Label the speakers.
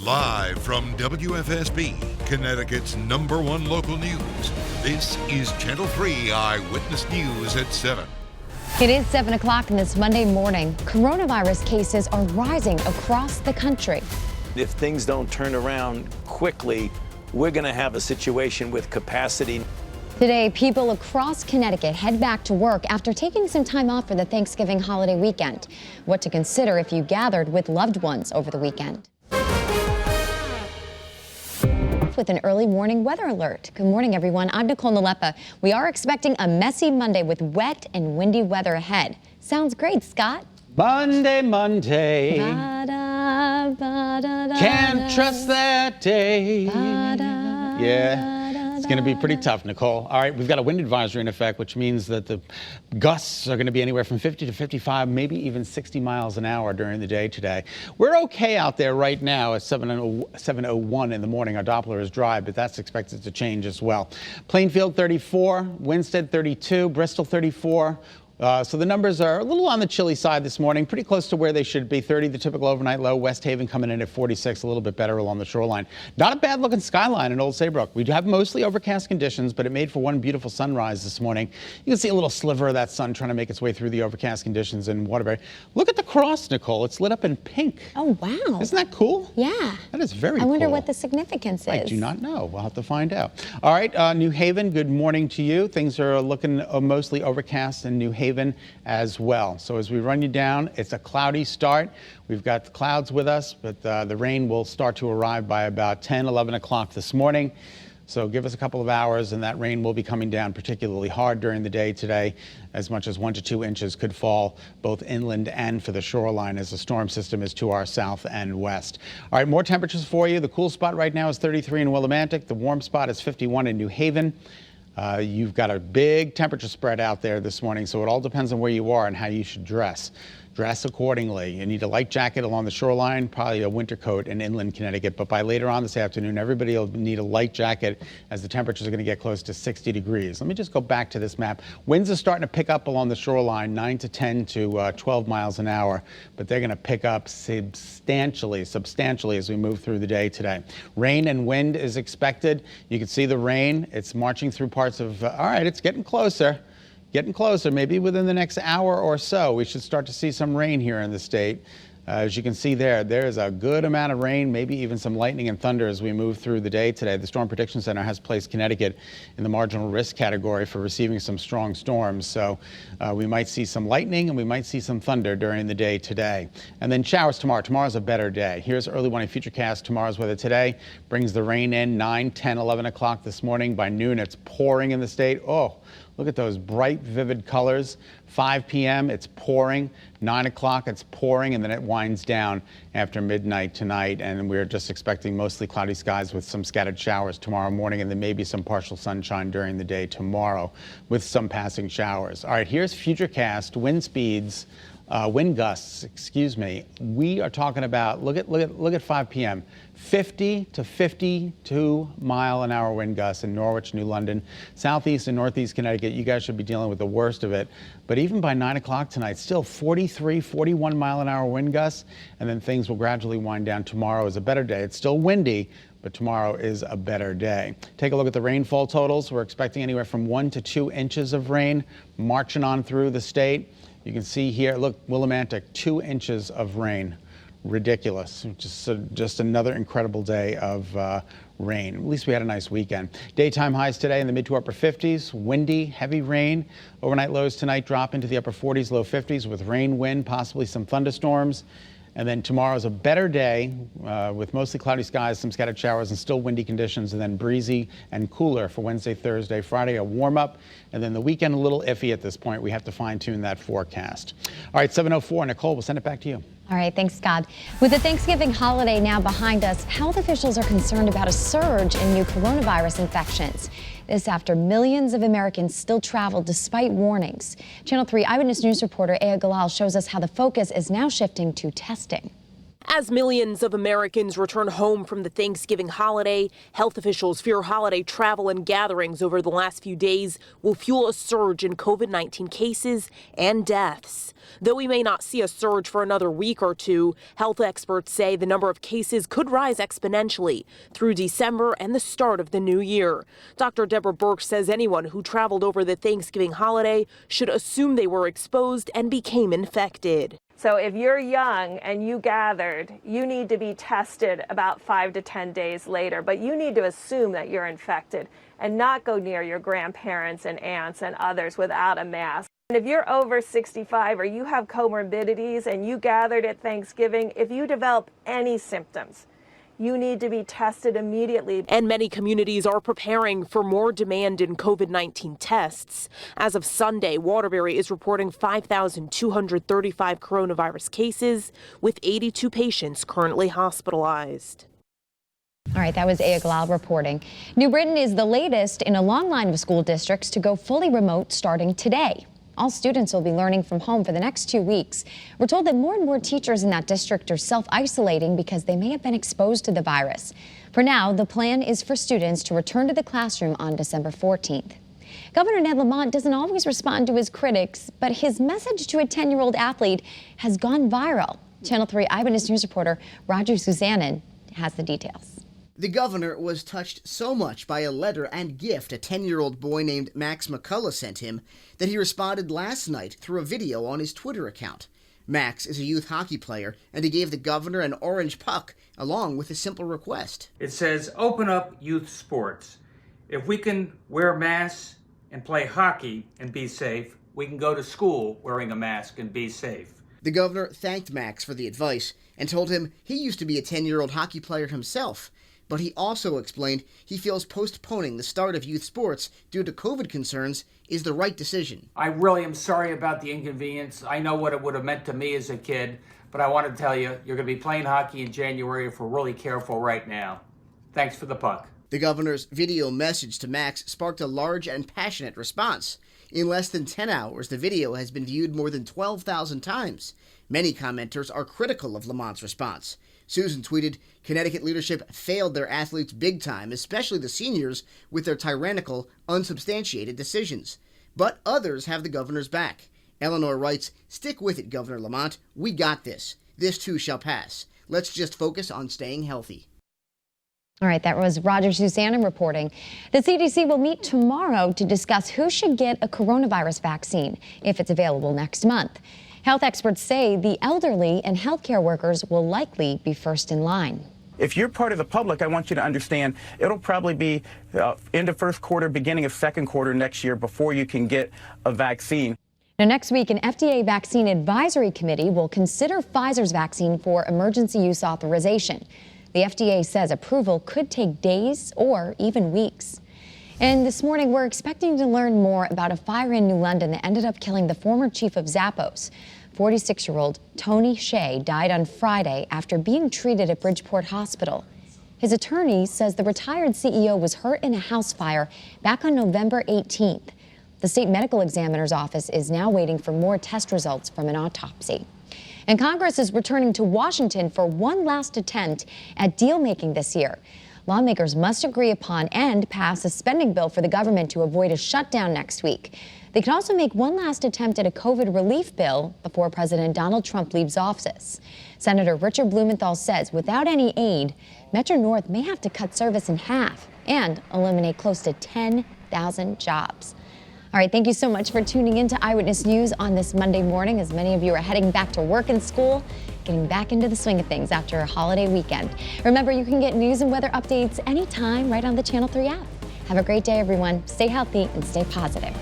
Speaker 1: Live from WFSB, Connecticut's #1 local news, this is Channel 3 Eyewitness News at 7.
Speaker 2: It is 7 o'clock in this Monday morning. Coronavirus cases are rising across the country.
Speaker 3: If things don't turn around quickly, we're going to have a situation with capacity.
Speaker 2: Today, people across Connecticut head back to work after taking some time off for the Thanksgiving holiday weekend. What to consider if you gathered with loved ones over the weekend. With an early morning weather alert. Good morning, everyone. I'm Nicole Nalepa. We are expecting a messy Monday with wet and windy weather ahead. Sounds great, Scott.
Speaker 4: Monday.
Speaker 2: Ba-da, ba-da-da-da.
Speaker 4: Can't trust that day.
Speaker 2: Ba-da,
Speaker 4: Yeah, it's going to be pretty tough, Nicole. All right, we've got a wind advisory in effect, which means that the gusts are going to be anywhere from 50 to 55, maybe even 60 miles an hour during the day today. We're okay out there right now at 7:01 in the morning. Our Doppler is dry, but that's expected to change as well. Plainfield 34, Winsted 32, Bristol 34. So the numbers are a little on the chilly side this morning, pretty close to where they should be. 30, the typical overnight low. West Haven coming in at 46, a little bit better along the shoreline. Not a bad looking skyline in Old Saybrook. We do have mostly overcast conditions, but it made for one beautiful sunrise this morning. You can see a little sliver of that sun trying to make its way through the overcast conditions in Waterbury. Look at the cross, Nicole. It's lit up in pink.
Speaker 2: Oh, wow.
Speaker 4: Isn't that cool?
Speaker 2: Yeah.
Speaker 4: That is very cool.
Speaker 2: I wonder what the significance is.
Speaker 4: I do not know. We'll have to find out. All right, New Haven, good morning to you. Things are looking mostly overcast in New Haven as well. So as we run you down, it's a cloudy start. We've got the clouds with us, but the rain will start to arrive by about 10, 11 o'clock this morning. So give us a couple of hours and that rain will be coming down particularly hard during the day today. As much as 1 to 2 inches could fall both inland and for the shoreline as the storm system is to our south and west. All right, more temperatures for you. The cool spot right now is 33 in Willimantic. The warm spot is 51 in New Haven. You've got a big temperature spread out there this morning, so it all depends on where you are and how you should dress. Dress accordingly. You need a light jacket along the shoreline, probably a winter coat in inland Connecticut, but by later on this afternoon, everybody will need a light jacket as the temperatures are going to get close to 60 degrees. Let me just go back to this map. Winds are starting to pick up along the shoreline, 9 to 10 to 12 miles an hour, but they're going to pick up substantially as we move through the day today. Rain and wind is expected. You can see the rain. It's marching through parts of, all right, it's getting closer. Getting closer, maybe within the next hour or so, we should start to see some rain here in the state. As you can see there's a good amount of rain, maybe even some lightning and thunder as we move through the day today. The Storm Prediction Center has placed Connecticut in the marginal risk category for receiving some strong storms. So we might see some lightning and we might see some thunder during the day today. And then showers tomorrow. Tomorrow's a better day. Here's early morning futurecast. Tomorrow's weather today brings the rain in 9, 10, 11 o'clock this morning. By noon, it's pouring in the state. Oh, look at those bright, vivid colors. 5 p.m., it's pouring. 9 o'clock, it's pouring, and then it winds down after midnight tonight. And we're just expecting mostly cloudy skies with some scattered showers tomorrow morning, and then maybe some partial sunshine during the day tomorrow with some passing showers. All right, here's Futurecast wind speeds. Wind gusts, excuse me. We are talking about, look at 5 p.m. 50 to 52 mile an hour wind gusts in Norwich, New London, southeast and northeast Connecticut. You guys should be dealing with the worst of it. But even by 9 o'clock tonight, still 43, 41 mile an hour wind gusts, and then things will gradually wind down. Tomorrow is a better day. It's still windy, but tomorrow is a better day. Take a look at the rainfall totals. We're expecting anywhere from 1 to 2 inches of rain marching on through the state. You can see here, look, Willimantic, 2 inches of rain. Ridiculous. Just another incredible day of rain. At least we had a nice weekend. Daytime highs today in the mid to upper 50s. Windy, heavy rain. Overnight lows tonight drop into the upper 40s, low 50s with rain, wind, possibly some thunderstorms. And then tomorrow's a better day with mostly cloudy skies, some scattered showers, and still windy conditions, and then breezy and cooler for Wednesday, Thursday, Friday, a warm up, and then the weekend a little iffy at this point. We have to fine tune that forecast. All right, 7:04, Nicole, we'll send it back to you.
Speaker 2: All right, thanks, Scott. With the Thanksgiving holiday now behind us, health officials are concerned about a surge in new coronavirus infections. This after millions of Americans still travel despite warnings. Channel 3 Eyewitness News reporter Aya Galal shows us how the focus is now shifting to testing.
Speaker 5: As millions of Americans return home from the Thanksgiving holiday, health officials fear holiday travel and gatherings over the last few days will fuel a surge in COVID-19 cases and deaths. Though we may not see a surge for another week or two, health experts say the number of cases could rise exponentially through December and the start of the new year. Dr. Deborah Burke says anyone who traveled over the Thanksgiving holiday should assume they were exposed and became infected.
Speaker 6: So if you're young and you gathered, you need to be tested about 5 to 10 days later, but you need to assume that you're infected and not go near your grandparents and aunts and others without a mask. And if you're over 65 or you have comorbidities and you gathered at Thanksgiving, if you develop any symptoms, you need to be tested immediately.
Speaker 5: And many communities are preparing for more demand in COVID-19 tests. As of Sunday, Waterbury is reporting 5,235 coronavirus cases, with 82 patients currently hospitalized.
Speaker 2: All right, that was Eyewitness reporting. New Britain is the latest in a long line of school districts to go fully remote starting today. All students will be learning from home for the next 2 weeks. We're told that more and more teachers in that district are self-isolating because they may have been exposed to the virus. For now, the plan is for students to return to the classroom on December 14th. Governor Gov Lamont doesn't always respond to his critics, but his message to a 10-year-old athlete has gone viral. Channel 3 Eyewitness News reporter Roger Susannon has the details.
Speaker 7: The governor was touched so much by a letter and gift a 10-year-old boy named Max McCullough sent him that he responded last night through a video on his Twitter account. Max is a youth hockey player, and he gave the governor an orange puck along with a simple request.
Speaker 8: It says, "Open up youth sports. If we can wear masks and play hockey and be safe, we can go to school wearing a mask and be safe."
Speaker 7: The governor thanked Max for the advice and told him he used to be a 10-year-old hockey player himself. But he also explained he feels postponing the start of youth sports due to COVID concerns is the right decision.
Speaker 8: I really am sorry about the inconvenience. I know what it would have meant to me as a kid, but I want to tell you, you're going to be playing hockey in January if we're really careful right now. Thanks for the puck.
Speaker 7: The governor's video message to Max sparked a large and passionate response. In less than 10 hours, the video has been viewed more than 12,000 times. Many commenters are critical of Lamont's response. Susan tweeted, "Connecticut leadership failed their athletes big time, especially the seniors, with their tyrannical, unsubstantiated decisions. But others have the governor's back." Eleanor writes, "Stick with it, Governor Lamont. We got this. This too shall pass. Let's just focus on staying healthy."
Speaker 2: All right, that was Roger Susannon reporting. The CDC will meet tomorrow to discuss who should get a coronavirus vaccine if it's available next month. Health experts say the elderly and healthcare workers will likely be first in line.
Speaker 9: If you're part of the public, I want you to understand it'll probably be end of first quarter, beginning of second quarter next year before you can get a vaccine.
Speaker 2: Now, next week, an FDA vaccine advisory committee will consider Pfizer's vaccine for emergency use authorization. The FDA says approval could take days or even weeks. And this morning, we're expecting to learn more about a fire in New London that ended up killing the former chief of Zappos. 46-year-old Tony Shea died on Friday after being treated at Bridgeport Hospital. His attorney says the retired CEO was hurt in a house fire back on November 18th. The state medical examiner's office is now waiting for more test results from an autopsy. And Congress is returning to Washington for one last attempt at deal-making this year. Lawmakers must agree upon and pass a spending bill for the government to avoid a shutdown next week. They can also make one last attempt at a COVID relief bill before President Donald Trump leaves office. Senator Richard Blumenthal says without any aid, Metro North may have to cut service in half and eliminate close to 10,000 jobs. All right, thank you so much for tuning in to Eyewitness News on this Monday morning, as many of you are heading back to work and school, getting back into the swing of things after a holiday weekend. Remember, you can get news and weather updates anytime right on the Channel 3 app. Have a great day, everyone. Stay healthy and stay positive.